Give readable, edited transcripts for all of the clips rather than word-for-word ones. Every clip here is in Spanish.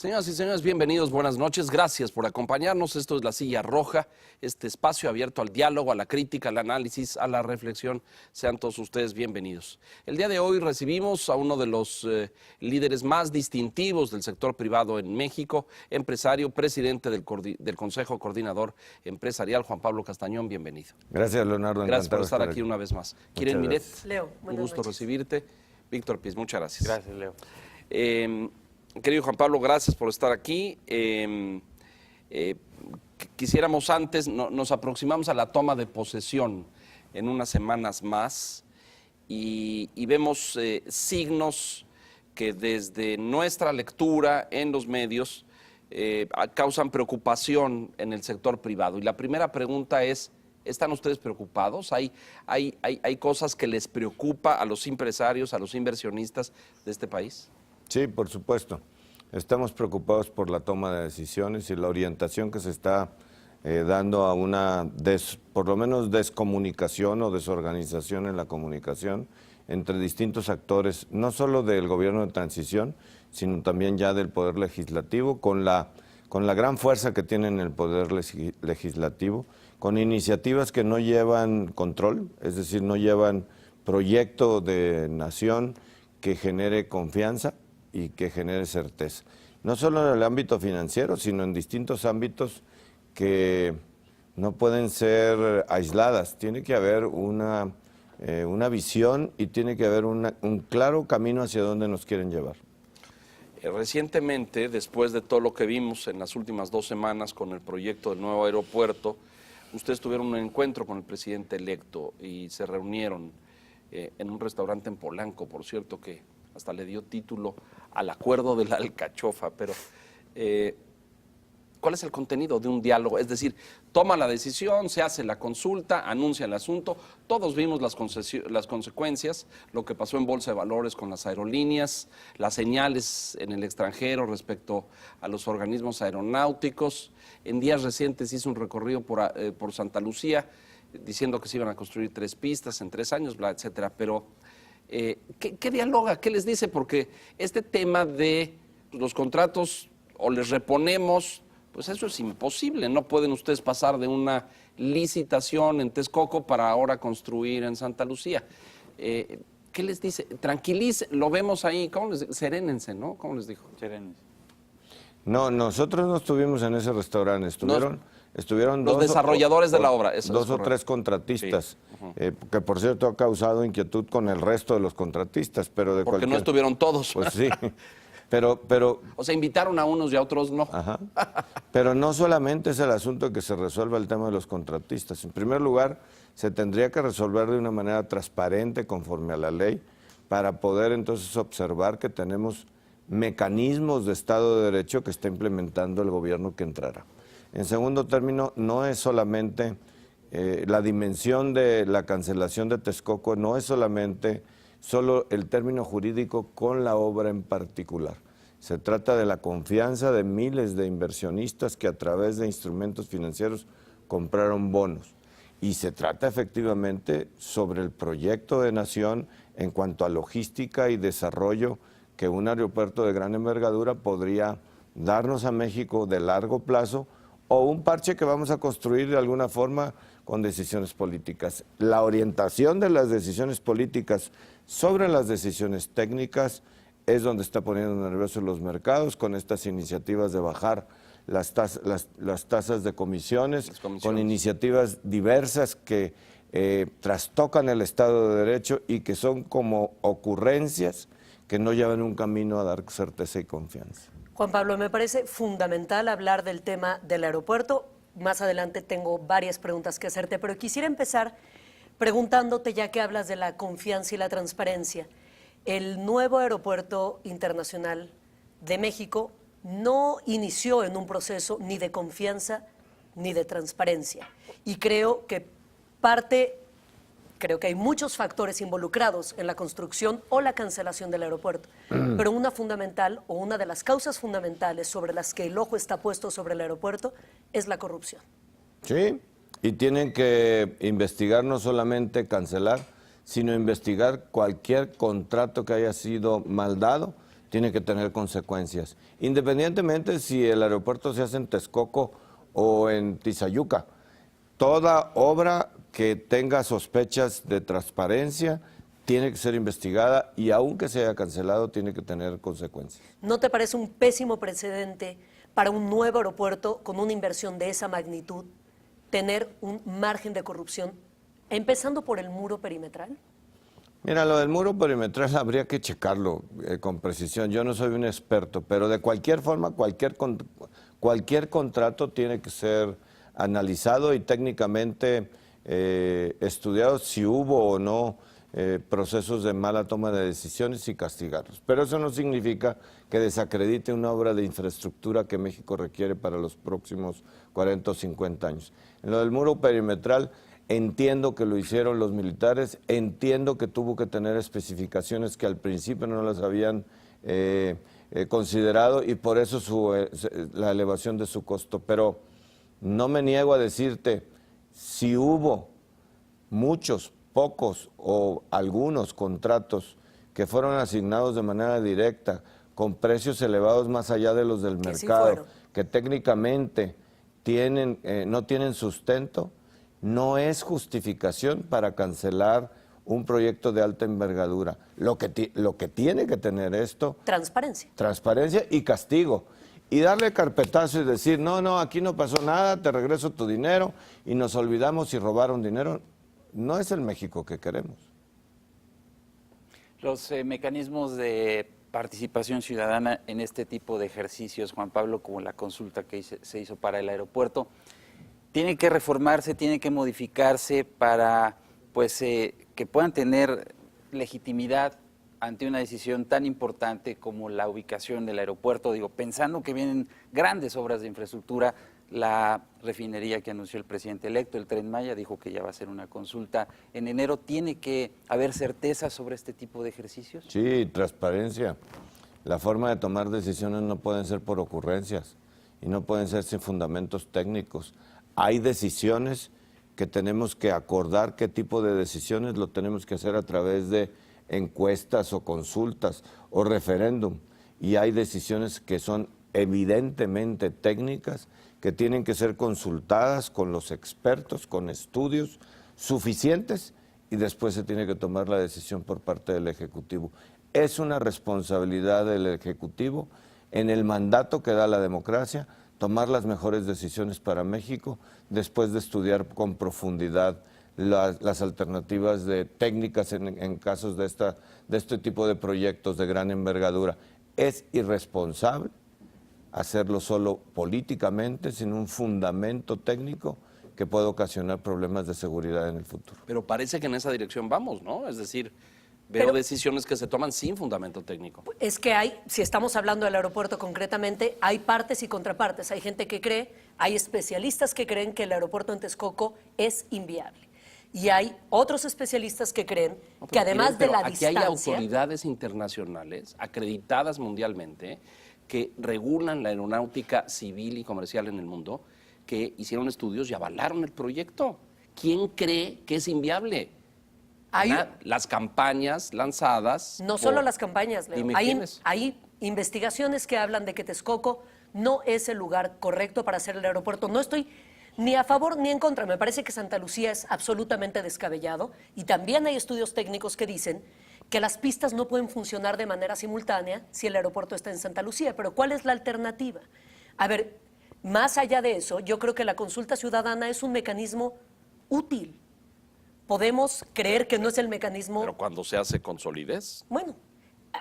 Señoras y señores, bienvenidos, buenas noches, gracias por acompañarnos. Esto es La Silla Roja, este espacio abierto al diálogo, a la crítica, al análisis, a la reflexión. Sean todos ustedes bienvenidos. El día de hoy recibimos a uno de los líderes más distintivos del sector privado en México, empresario, presidente del Consejo Coordinador Empresarial, Juan Pablo Castañón, bienvenido. Gracias, Leonardo. Gracias por estar aquí una vez más. Kiren Miret, Leo, un gusto recibirte. Víctor Pies, muchas gracias. Gracias, Leo. Querido Juan Pablo, gracias por estar aquí. Quisiéramos antes, nos aproximamos a la toma de posesión en unas semanas más y vemos signos que desde nuestra lectura en los medios causan preocupación en el sector privado. Y la primera pregunta es, ¿están ustedes preocupados? ¿Hay cosas que les preocupa a los empresarios, a los inversionistas de este país? Sí, por supuesto. Estamos preocupados por la toma de decisiones y la orientación que se está dando a una, por lo menos, descomunicación o desorganización en la comunicación entre distintos actores, no solo del gobierno de transición, sino también ya del Poder Legislativo, con la gran fuerza que tienen el Poder Legislativo, con iniciativas que no llevan control, es decir, no llevan proyecto de nación que genere confianza y que genere certeza. No solo en el ámbito financiero, sino en distintos ámbitos que no pueden ser aisladas. Tiene que haber una visión y tiene que haber un claro camino hacia dónde nos quieren llevar. Recientemente, después de todo lo que vimos en las últimas 2 semanas con el proyecto del nuevo aeropuerto, ustedes tuvieron un encuentro con el presidente electo y se reunieron en un restaurante en Polanco, por cierto, que hasta le dio título al acuerdo de la alcachofa, pero ¿cuál es el contenido de un diálogo? Es decir, toma la decisión, se hace la consulta, anuncia el asunto, todos vimos las consecuencias, lo que pasó en Bolsa de Valores con las aerolíneas, las señales en el extranjero respecto a los organismos aeronáuticos. En días recientes hizo un recorrido por Santa Lucía, diciendo que se iban a construir 3 pistas en 3 años, bla, etcétera, pero ¿qué dialoga? ¿Qué les dice? Porque este tema de los contratos o les reponemos, pues eso es imposible. No pueden ustedes pasar de una licitación en Texcoco para ahora construir en Santa Lucía. ¿Qué les dice? Tranquilice, lo vemos ahí, serénense, ¿no? ¿Cómo les dijo? Serénense. No, nosotros no estuvimos en ese restaurante, estuvieron los desarrolladores de la obra, dos o tres contratistas, sí. Que por cierto ha causado inquietud con el resto de los contratistas, pero porque no estuvieron todos. Pues sí, pero o sea, invitaron a unos y a otros no. Ajá. Pero no solamente es el asunto de que se resuelva el tema de los contratistas. En primer lugar, se tendría que resolver de una manera transparente, conforme a la ley, para poder entonces observar que tenemos mecanismos de Estado de Derecho que está implementando el gobierno que entrará. En segundo término, no es solamente la dimensión de la cancelación de Texcoco, no es solo el término jurídico con la obra en particular. Se trata de la confianza de miles de inversionistas que a través de instrumentos financieros compraron bonos. Y se trata efectivamente sobre el proyecto de nación en cuanto a logística y desarrollo que un aeropuerto de gran envergadura podría darnos a México de largo plazo, o un parche que vamos a construir de alguna forma con decisiones políticas. La orientación de las decisiones políticas sobre las decisiones técnicas es donde está poniendo nerviosos los mercados con estas iniciativas de bajar las tasas de comisiones, con iniciativas diversas que trastocan el Estado de Derecho y que son como ocurrencias que no llevan un camino a dar certeza y confianza. Juan Pablo, me parece fundamental hablar del tema del aeropuerto. Más adelante tengo varias preguntas que hacerte, pero quisiera empezar preguntándote, ya que hablas de la confianza y la transparencia. El nuevo aeropuerto internacional de México no inició en un proceso ni de confianza ni de transparencia. Y creo que hay muchos factores involucrados en la construcción o la cancelación del aeropuerto, pero una de las causas fundamentales sobre las que el ojo está puesto sobre el aeropuerto es la corrupción. Sí, y tienen que investigar, no solamente cancelar, sino investigar cualquier contrato que haya sido mal dado tiene que tener consecuencias, independientemente si el aeropuerto se hace en Texcoco o en Tizayuca. Toda obra que tenga sospechas de transparencia tiene que ser investigada y aunque se haya cancelado, tiene que tener consecuencias. ¿No te parece un pésimo precedente para un nuevo aeropuerto con una inversión de esa magnitud tener un margen de corrupción, empezando por el muro perimetral? Mira, lo del muro perimetral habría que checarlo con precisión. Yo no soy un experto, pero de cualquier forma, cualquier contrato tiene que ser analizado y técnicamente estudiado si hubo o no procesos de mala toma de decisiones y castigarlos. Pero eso no significa que desacredite una obra de infraestructura que México requiere para los próximos 40 o 50 años. En lo del muro perimetral, entiendo que lo hicieron los militares, entiendo que tuvo que tener especificaciones que al principio no las habían considerado y por eso la elevación de su costo. Pero no me niego a decirte, si hubo muchos, pocos o algunos contratos que fueron asignados de manera directa, con precios elevados más allá de los del mercado, que técnicamente no tienen sustento, no es justificación para cancelar un proyecto de alta envergadura. Lo que tiene que tener esto... Transparencia. Transparencia y castigo. Y darle carpetazo y decir, no, aquí no pasó nada, te regreso tu dinero y nos olvidamos si robaron dinero. No es el México que queremos. Los mecanismos de participación ciudadana en este tipo de ejercicios, Juan Pablo, como la consulta que se hizo para el aeropuerto, tienen que reformarse, tienen que modificarse para que puedan tener legitimidad ante una decisión tan importante como la ubicación del aeropuerto. Digo, pensando que vienen grandes obras de infraestructura, la refinería que anunció el presidente electo, el Tren Maya, dijo que ya va a ser una consulta en enero. ¿Tiene que haber certeza sobre este tipo de ejercicios? Sí, transparencia. La forma de tomar decisiones no pueden ser por ocurrencias y no pueden ser sin fundamentos técnicos. Hay decisiones que tenemos que acordar, qué tipo de decisiones lo tenemos que hacer a través de encuestas o consultas o referéndum. Y hay decisiones que son evidentemente técnicas, que tienen que ser consultadas con los expertos, con estudios suficientes y después se tiene que tomar la decisión por parte del Ejecutivo. Es una responsabilidad del Ejecutivo en el mandato que da la democracia tomar las mejores decisiones para México después de estudiar con profundidad las alternativas de técnicas en casos de este tipo de proyectos de gran envergadura. Es irresponsable hacerlo solo políticamente, sin un fundamento técnico que pueda ocasionar problemas de seguridad en el futuro. Pero parece que en esa dirección vamos, ¿no? Es decir, veo decisiones que se toman sin fundamento técnico. Es que si estamos hablando del aeropuerto concretamente, hay partes y contrapartes. Hay gente que cree, hay especialistas que creen que el aeropuerto en Texcoco es inviable. Y hay otros especialistas que creen que además de la distancia... Aquí hay autoridades internacionales acreditadas mundialmente que regulan la aeronáutica civil y comercial en el mundo, que hicieron estudios y avalaron el proyecto. ¿Quién cree que es inviable? Las campañas lanzadas... No solo las campañas, Leo. Hay investigaciones que hablan de que Texcoco no es el lugar correcto para hacer el aeropuerto. No estoy ni a favor ni en contra. Me parece que Santa Lucía es absolutamente descabellado y también hay estudios técnicos que dicen que las pistas no pueden funcionar de manera simultánea si el aeropuerto está en Santa Lucía. Pero ¿cuál es la alternativa? A ver, más allá de eso, yo creo que la consulta ciudadana es un mecanismo útil. Podemos creer que no es el mecanismo... Pero cuando se hace con solidez. Bueno,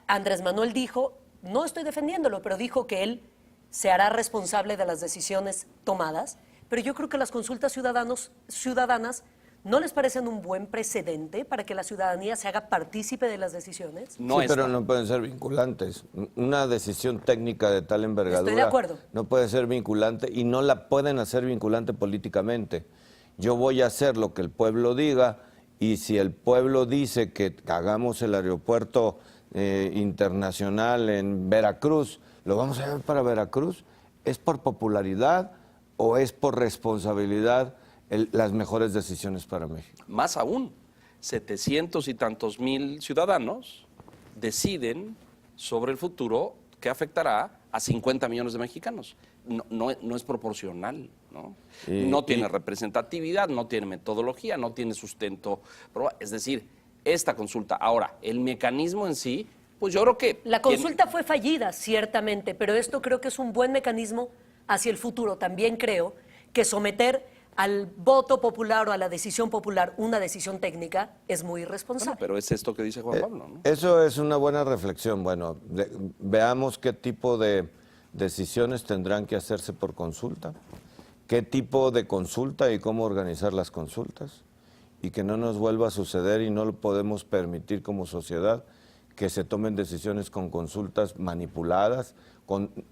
Andrés Manuel dijo, no estoy defendiéndolo, pero dijo que él se hará responsable de las decisiones tomadas. Pero yo creo que las consultas ciudadanas ¿no les parecen un buen precedente para que la ciudadanía se haga partícipe de las decisiones? No, pero no pueden ser vinculantes. Una decisión técnica de tal envergadura Estoy de acuerdo. No puede ser vinculante y no la pueden hacer vinculante políticamente. Yo voy a hacer lo que el pueblo diga y si el pueblo dice que hagamos el aeropuerto internacional en Veracruz, ¿lo vamos a llevar para Veracruz? ¿Es por popularidad o es por responsabilidad las mejores decisiones para México? Más aún, 700 y tantos mil ciudadanos deciden sobre el futuro que afectará a 50 millones de mexicanos. No es proporcional, ¿no? No tiene representatividad, no tiene metodología, no tiene sustento. Es decir, esta consulta. Ahora, el mecanismo en sí, pues yo creo que... La consulta fue fallida, ciertamente, pero esto creo que es un buen mecanismo hacia el futuro. También creo que someter al voto popular o a la decisión popular una decisión técnica es muy irresponsable. Bueno, pero es esto que dice Juan Pablo, ¿no? Eso es una buena reflexión. Bueno, veamos qué tipo de decisiones tendrán que hacerse por consulta, qué tipo de consulta y cómo organizar las consultas, y que no nos vuelva a suceder, y no lo podemos permitir como sociedad, que se tomen decisiones con consultas manipuladas.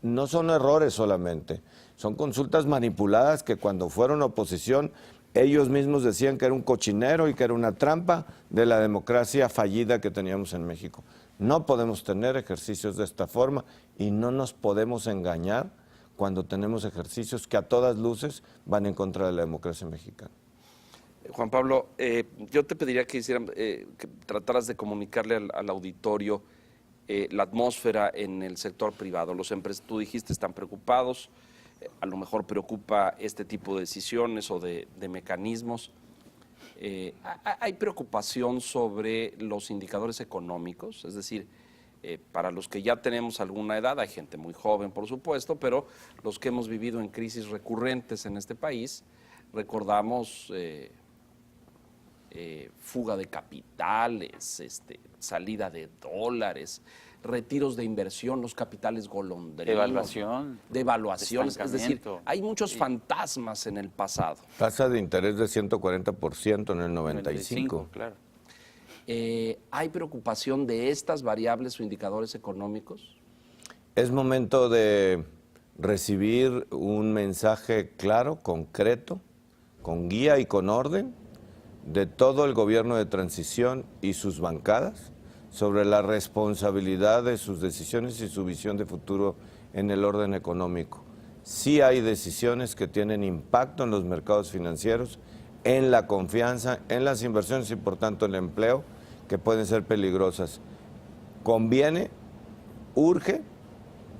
No son errores solamente, son consultas manipuladas que cuando fueron oposición ellos mismos decían que era un cochinero y que era una trampa de la democracia fallida que teníamos en México. No podemos tener ejercicios de esta forma y no nos podemos engañar cuando tenemos ejercicios que a todas luces van en contra de la democracia mexicana. Juan Pablo, yo te pediría que que trataras de comunicarle al auditorio la atmósfera en el sector privado. Los empresarios, tú dijiste, están preocupados, a lo mejor preocupa este tipo de decisiones o de mecanismos. ¿Hay preocupación sobre los indicadores económicos? Es decir, para los que ya tenemos alguna edad, hay gente muy joven, por supuesto, pero los que hemos vivido en crisis recurrentes en este país, recordamos fuga de capitales, salida de dólares, retiros de inversión, los capitales golondrinos. Devaluaciones. Es decir, hay muchos fantasmas en el pasado. Tasa de interés de 140% en el 95. Claro. ¿Hay preocupación de estas variables o indicadores económicos? Es momento de recibir un mensaje claro, concreto, con guía y con orden de todo el gobierno de transición y sus bancadas sobre la responsabilidad de sus decisiones y su visión de futuro en el orden económico. Sí hay decisiones que tienen impacto en los mercados financieros, en la confianza, en las inversiones y por tanto el empleo, que pueden ser peligrosas. Conviene, urge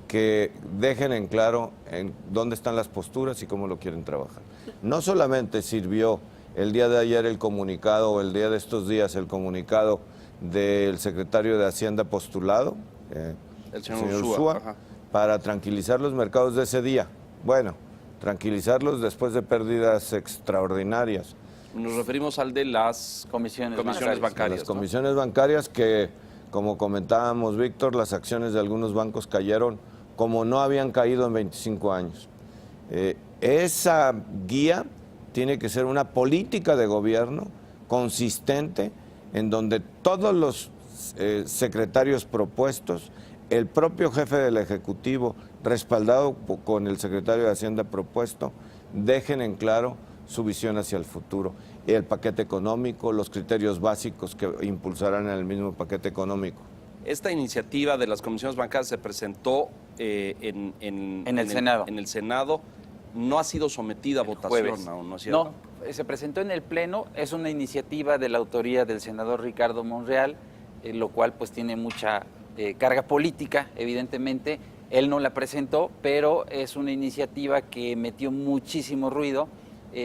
que dejen en claro en dónde están las posturas y cómo lo quieren trabajar. No solamente sirvió el día de ayer el comunicado, o el día de estos días el comunicado del secretario de Hacienda postulado, el señor Ursúa, para tranquilizar los mercados de ese día. Bueno, tranquilizarlos después de pérdidas extraordinarias. Nos referimos al de las comisiones bancarias. Las comisiones bancarias que, como comentábamos, Víctor, las acciones de algunos bancos cayeron como no habían caído en 25 años. Esa guía tiene que ser una política de gobierno consistente en donde todos los secretarios propuestos, el propio jefe del Ejecutivo, respaldado con el secretario de Hacienda propuesto, dejen en claro su visión hacia el futuro. El paquete económico, los criterios básicos que impulsarán en el mismo paquete económico. Esta iniciativa de las comisiones bancarias se presentó en el Senado. No ha sido sometida a votación aún, ¿no es cierto? No, se presentó en el Pleno. Es una iniciativa de la autoría del senador Ricardo Monreal, lo cual pues tiene mucha carga política, evidentemente. Él no la presentó, pero es una iniciativa que metió muchísimo ruido,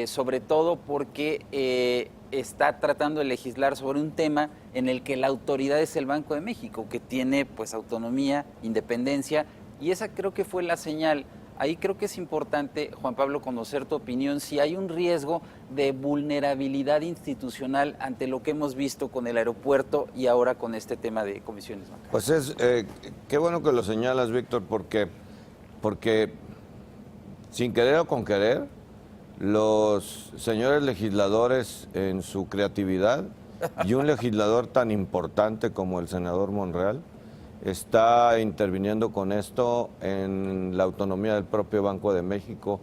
sobre todo porque está tratando de legislar sobre un tema en el que la autoridad es el Banco de México, que tiene pues autonomía, independencia, y esa creo que fue la señal. Ahí creo que es importante, Juan Pablo, conocer tu opinión, si hay un riesgo de vulnerabilidad institucional ante lo que hemos visto con el aeropuerto y ahora con este tema de comisiones bancarias. Pues qué bueno que lo señalas, Víctor, porque sin querer o con querer, los señores legisladores en su creatividad y un legislador tan importante como el senador Monreal está interviniendo con esto en la autonomía del propio Banco de México,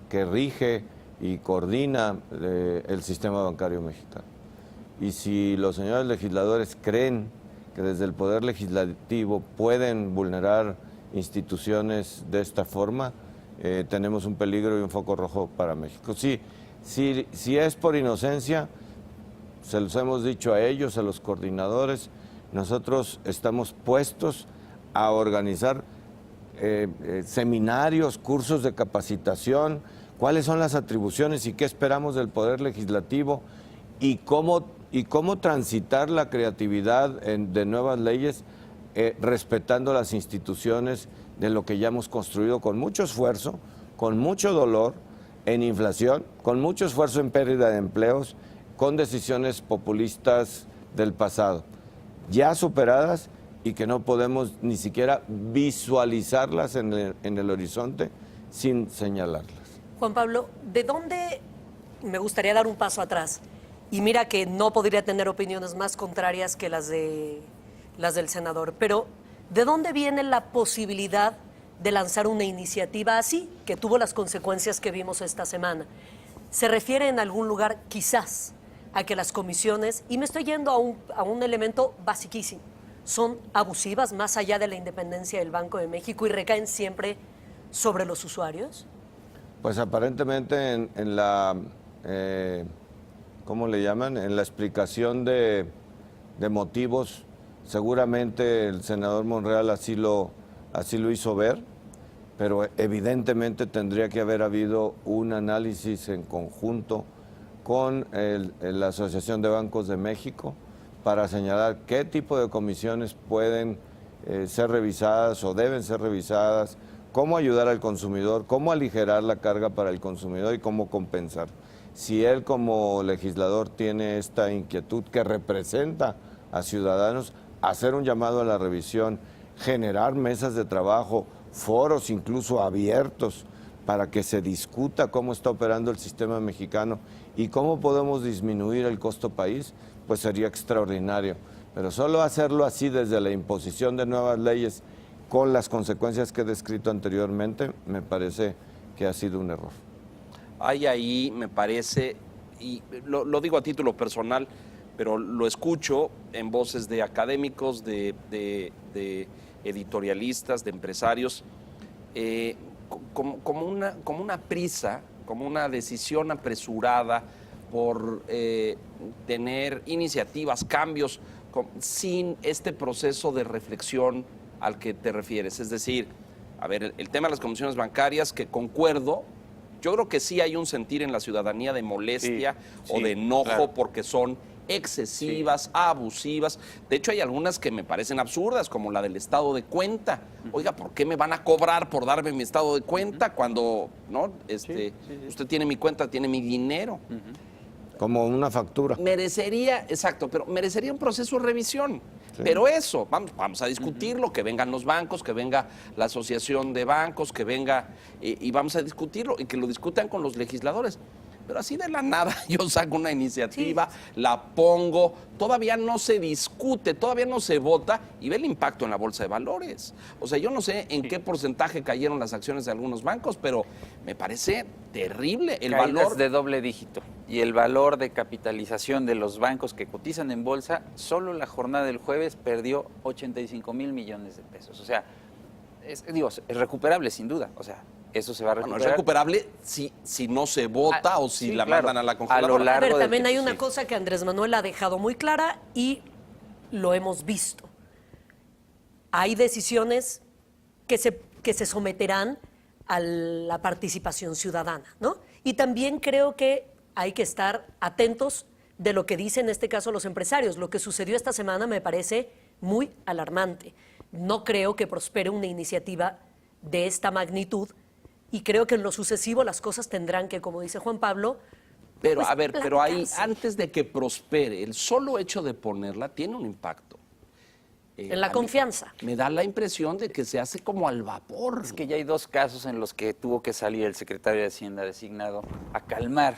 que rige y coordina el sistema bancario mexicano. Y si los señores legisladores creen que desde el Poder Legislativo pueden vulnerar instituciones de esta forma, tenemos un peligro y un foco rojo para México. Si es por inocencia, se los hemos dicho a ellos, a los coordinadores, nosotros estamos puestos a organizar seminarios, cursos de capacitación, cuáles son las atribuciones y qué esperamos del Poder Legislativo y cómo transitar la creatividad de nuevas leyes, respetando las instituciones de lo que ya hemos construido con mucho esfuerzo, con mucho dolor, en inflación, con mucho esfuerzo en pérdida de empleos, con decisiones populistas del pasado, ya superadas y que no podemos ni siquiera visualizarlas en el horizonte sin señalarlas. Juan Pablo, ¿de dónde me gustaría dar un paso atrás? Y mira que no podría tener opiniones más contrarias que las del senador, pero ¿de dónde viene la posibilidad de lanzar una iniciativa así, que tuvo las consecuencias que vimos esta semana? ¿Se refiere en algún lugar quizás a que las comisiones, y me estoy yendo a un elemento basiquísimo, son abusivas más allá de la independencia del Banco de México y recaen siempre sobre los usuarios? Pues aparentemente en la, ¿cómo le llaman? En la explicación de motivos, seguramente el senador Monreal así lo hizo ver, pero evidentemente tendría que haber habido un análisis en conjunto con la Asociación de Bancos de México para señalar qué tipo de comisiones pueden ser revisadas o deben ser revisadas, cómo ayudar al consumidor, cómo aligerar la carga para el consumidor y cómo compensar. Si él como legislador tiene esta inquietud que representa a ciudadanos, hacer un llamado a la revisión, generar mesas de trabajo, foros incluso abiertos para que se discuta cómo está operando el sistema mexicano y cómo podemos disminuir el costo país, pues sería extraordinario. Pero solo hacerlo así desde la imposición de nuevas leyes con las consecuencias que he descrito anteriormente, me parece que ha sido un error. Hay ahí, me parece, y lo digo a título personal, pero lo escucho en voces de académicos, de editorialistas, de empresarios, como una prisa, como una decisión apresurada por tener iniciativas, cambios, sin este proceso de reflexión al que te refieres. Es decir, a ver, el tema de las comisiones bancarias, que concuerdo, yo creo que sí hay un sentir en la ciudadanía de molestia o de enojo, claro, porque son excesivas, abusivas. De hecho, hay algunas que me parecen absurdas, como la del estado de cuenta. Oiga, ¿por qué me van a cobrar por darme mi estado de cuenta cuando no usted tiene mi cuenta, tiene mi dinero? Como una factura. Merecería, exacto, pero merecería un proceso de revisión. Sí. Pero eso, vamos a discutirlo, que vengan los bancos, que venga la asociación de bancos, que venga y vamos a discutirlo y que lo discutan con los legisladores. Pero así de la nada yo saco una iniciativa, la pongo, todavía no se discute, todavía no se vota y ve el impacto en la bolsa de valores. O sea, yo no sé en qué porcentaje cayeron las acciones de algunos bancos, pero me parece terrible el Caídas valor de doble dígito. Y el valor de capitalización de los bancos que cotizan en bolsa, solo la jornada del jueves perdió 85,000 millones de pesos. O sea, es recuperable sin duda. O sea, eso se va a recuperar. Bueno, es recuperable si no se vota o si la mandan a la congeladora. A lo largo a ver, también hay una sí. cosa que Andrés Manuel ha dejado muy clara y lo hemos visto. Hay decisiones que se someterán a la participación ciudadana, ¿no? Y también creo que hay que estar atentos de lo que dicen en este caso los empresarios. Lo que sucedió esta semana me parece muy alarmante. No creo que prospere una iniciativa de esta magnitud y creo que en lo sucesivo las cosas tendrán que, como dice Juan Pablo, pero pues, a ver, pero ahí, platicarse. antes de que prospere, el solo hecho de ponerla tiene un impacto. En la confianza. Me da la impresión de que se hace como al vapor. Es que ya hay dos casos en los que tuvo que salir el secretario de Hacienda designado a calmar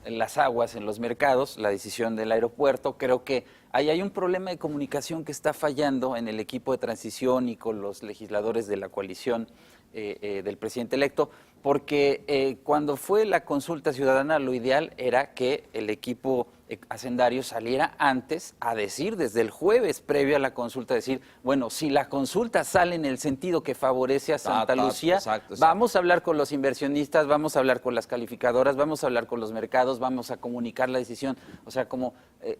las aguas en los mercados, la decisión del aeropuerto. Creo que ahí hay un problema de comunicación que está fallando en el equipo de transición y con los legisladores de la coalición del presidente electo, porque cuando fue la consulta ciudadana lo ideal era que el equipo hacendario saliera antes a decir, desde el jueves previo a la consulta, decir, bueno, si la consulta sale en el sentido que favorece a Santa Lucía, exacto. vamos a hablar con los inversionistas, vamos a hablar con las calificadoras, vamos a hablar con los mercados, vamos a comunicar la decisión, o sea, como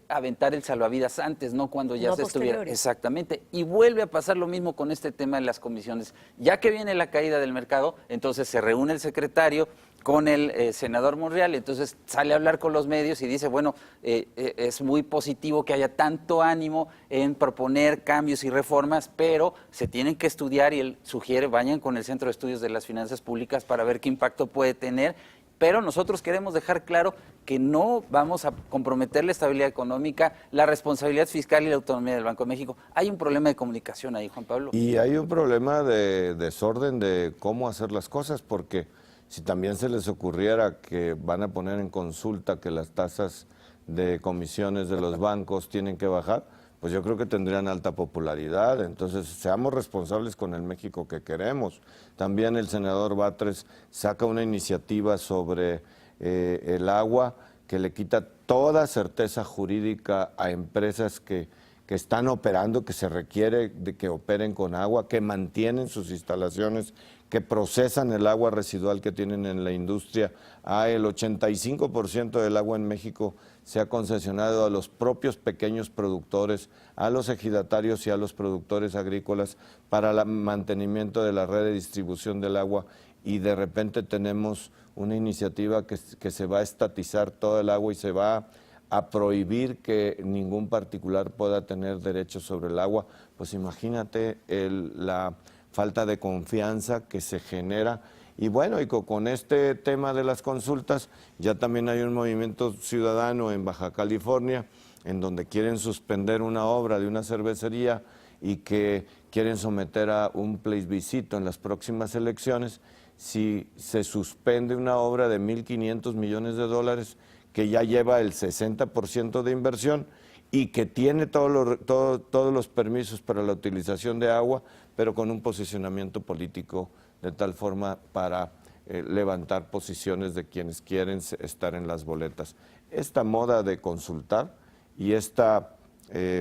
aventar el salvavidas antes, no cuando ya No se estuviera. posteriori. Exactamente. Y vuelve a pasar lo mismo con este tema de las comisiones. Ya que viene la caída del mercado, entonces se reúne el secretario con el senador Monreal, entonces sale a hablar con los medios y dice, bueno, es muy positivo que haya tanto ánimo en proponer cambios y reformas, pero se tienen que estudiar y él sugiere, vayan con el Centro de Estudios de las Finanzas Públicas para ver qué impacto puede tener, pero nosotros queremos dejar claro que no vamos a comprometer la estabilidad económica, la responsabilidad fiscal y la autonomía del Banco de México. Hay un problema de comunicación ahí, Juan Pablo. Y hay un problema de desorden de cómo hacer las cosas, porque si también se les ocurriera que van a poner en consulta que las tasas de comisiones de los bancos tienen que bajar, pues yo creo que tendrían alta popularidad. Entonces, seamos responsables con el México que queremos. También el senador Batres saca una iniciativa sobre el agua que le quita toda certeza jurídica a empresas que están operando, que se requiere de que operen con agua, que mantienen sus instalaciones, que procesan el agua residual que tienen en la industria. El 85% del agua en México se ha concesionado a los propios pequeños productores, a los ejidatarios y a los productores agrícolas para el mantenimiento de la red de distribución del agua, y de repente tenemos una iniciativa que se va a estatizar todo el agua y se va a prohibir que ningún particular pueda tener derechos sobre el agua. Pues imagínate la falta de confianza que se genera. Y bueno, y con este tema de las consultas, ya también hay un movimiento ciudadano en Baja California, en donde quieren suspender una obra de una cervecería y que quieren someter a un plebiscito en las próximas elecciones si se suspende una obra de 1.500 millones de dólares que ya lleva el 60% de inversión y que tiene todos los permisos para la utilización de agua, pero con un posicionamiento político de tal forma para levantar posiciones de quienes quieren estar en las boletas. Esta moda de consultar y esta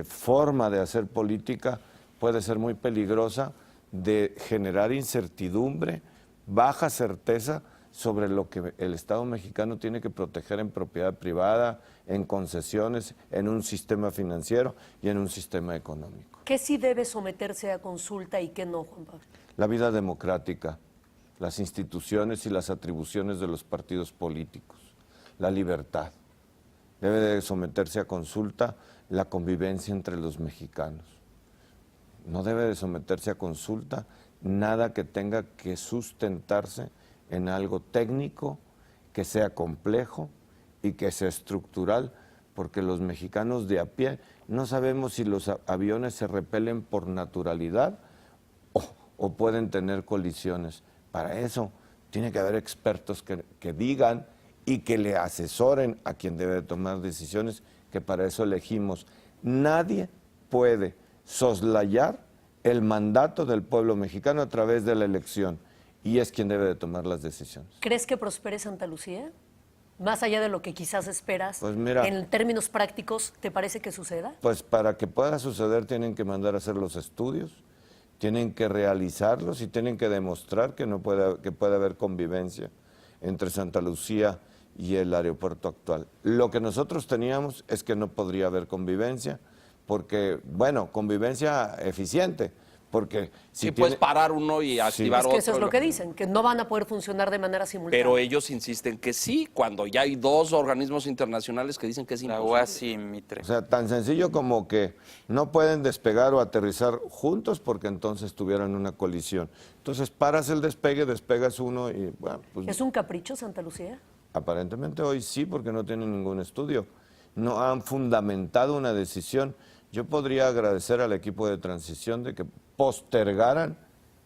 forma de hacer política puede ser muy peligrosa, de generar incertidumbre, baja certeza sobre lo que el Estado mexicano tiene que proteger en propiedad privada, en concesiones, en un sistema financiero y en un sistema económico. ¿Qué sí debe someterse a consulta y qué no, Juan Pablo? La vida democrática, las instituciones y las atribuciones de los partidos políticos, la libertad. Debe de someterse a consulta la convivencia entre los mexicanos. No debe de someterse a consulta nada que tenga que sustentarse en algo técnico, que sea complejo y que sea estructural, porque los mexicanos de a pie no sabemos si los aviones se repelen por naturalidad o pueden tener colisiones. Para eso tiene que haber expertos que digan y que le asesoren a quien debe tomar decisiones, que para eso elegimos. Nadie puede soslayar el mandato del pueblo mexicano a través de la elección, y es quien debe de tomar las decisiones. ¿Crees que prospere Santa Lucía? Más allá de lo que quizás esperas, Pues mira, en términos prácticos, ¿te parece que suceda? Pues para que pueda suceder tienen que mandar a hacer los estudios, tienen que realizarlos y tienen que demostrar que puede haber convivencia entre Santa Lucía y el aeropuerto actual. Lo que nosotros teníamos es que no podría haber convivencia, porque, bueno, convivencia eficiente, porque si puedes parar uno y activar Es que otro. eso es lo que dicen, que no van a poder funcionar de manera simultánea. Pero ellos insisten que sí, cuando ya hay dos organismos internacionales que dicen que es La imposible. UASI y Mitre. O sea, tan sencillo como que no pueden despegar o aterrizar juntos porque entonces tuvieran una colisión. Entonces paras el despegue, despegas uno y bueno, pues ¿Es un capricho Santa Lucía? aparentemente hoy sí, porque no tienen ningún estudio. No han fundamentado una decisión. Yo podría agradecer al equipo de transición de que postergaran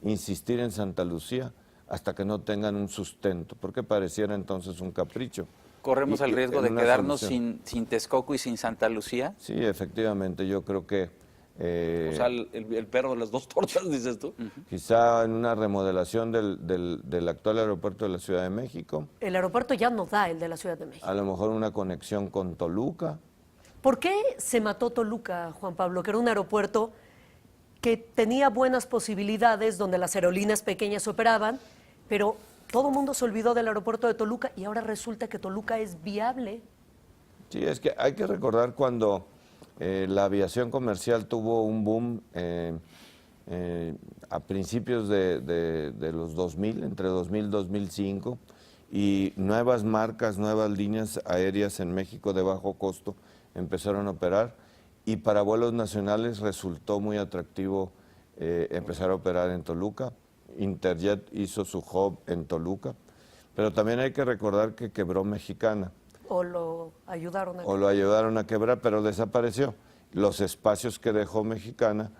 insistir en Santa Lucía hasta que no tengan un sustento, porque pareciera entonces un capricho. ¿Corremos el riesgo en de una quedarnos solución. sin Texcoco y sin Santa Lucía? Sí, efectivamente, yo creo que O sea, el perro de las dos tortas, dices tú. quizá en una remodelación del actual aeropuerto de la Ciudad de México, El aeropuerto ya no da el de la Ciudad de México. a lo mejor una conexión con Toluca, ¿Por qué se mató Toluca, Juan Pablo? Que era un aeropuerto que tenía buenas posibilidades, donde las aerolíneas pequeñas operaban, pero todo el mundo se olvidó del aeropuerto de Toluca y ahora resulta que Toluca es viable. Sí, es que hay que recordar cuando la aviación comercial tuvo un boom a principios de los 2000, entre 2000 y 2005, y nuevas marcas, nuevas líneas aéreas en México de bajo costo empezaron a operar, y para vuelos nacionales resultó muy atractivo empezar a operar en Toluca. Interjet hizo su hub en Toluca, pero también hay que recordar que quebró Mexicana. O lo ayudaron a... O lo ayudaron a quebrar, pero desapareció. Los espacios que dejó Mexicana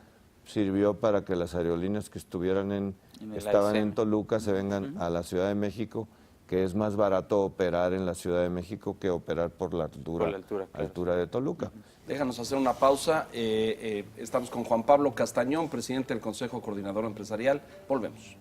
sirvió para que las aerolíneas que estaban en Toluca se vengan a la Ciudad de México, que es más barato operar en la Ciudad de México que operar por la altura de Toluca. Déjanos hacer una pausa. Estamos con Juan Pablo Castañón, presidente del Consejo Coordinador Empresarial. Volvemos.